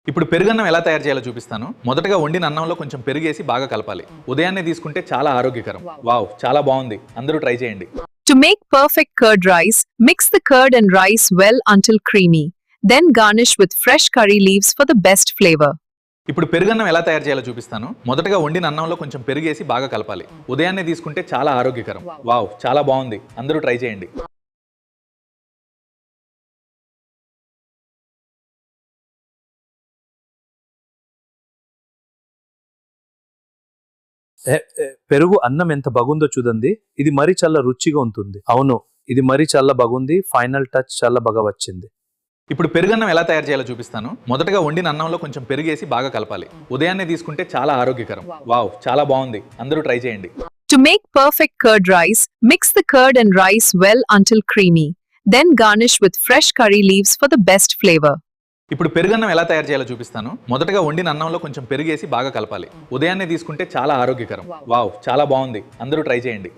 ఇప్పుడు పెరుగన్నం ఎలా తయారు చేయాలో చూపిస్తాను. మొదటగా వండిన అన్నంలో కొంచెం పెరుగేసి బాగా కలపాలి. ఉదయాన్నే తీసుకుంటే చాలా ఆరోగ్యకరం. వావ్, చాలా బాగుంది. అందరూ ట్రై చేయండి. To make perfect curd rice, mix the curd and rice well until creamy. Then garnish with fresh curry leaves for the best flavor. ఇప్పుడు పెరుగన్నం ఎలా తయారు చేయాలో చూపిస్తాను. మొదటగా వండిన అన్నంలో కొంచెం పెరుగేసి బాగా కలపాలి. ఉదయాన్నే తీసుకుంటే చాలా ఆరోగ్యకరం. వావ్, చాలా బాగుంది. అందరూ ట్రై చేయండి. పెరుగు అన్నం ఎంత బాగుందో చూడండి. ఇది మరీ చాలా రుచిగా ఉంటుంది. అవును, ఇది మరీ చాలా బాగుంది. ఫైనల్ టచ్ చాలా బాగా వచ్చింది. ఇప్పుడు పెరుగన్నం ఎలా తయారు చేయాలో చూపిస్తాను. మొదటగా వండిన అన్నంలో కొంచెం పెరుగేసి బాగా కలపాలి. ఉదయాన్నే తీసుకుంటే చాలా ఆరోగ్యకరం. వావ్, చాలా బాగుంది. అందరూ ట్రై చేయండి. To make perfect curd rice, mix the curd and rice well until creamy. Then garnish with fresh curry leaves for the best flavor. ఇప్పుడు పెరుగన్నం ఎలా తయారు చేయాలో చూపిస్తాను. మొదటగా వండిన అన్నంలో కొంచెం పెరుగేసి బాగా కలపాలి. ఉదయాన్నే తీసుకుంటే చాలా ఆరోగ్యకరం. వావ్, చాలా బాగుంది. అందరూ ట్రై చేయండి.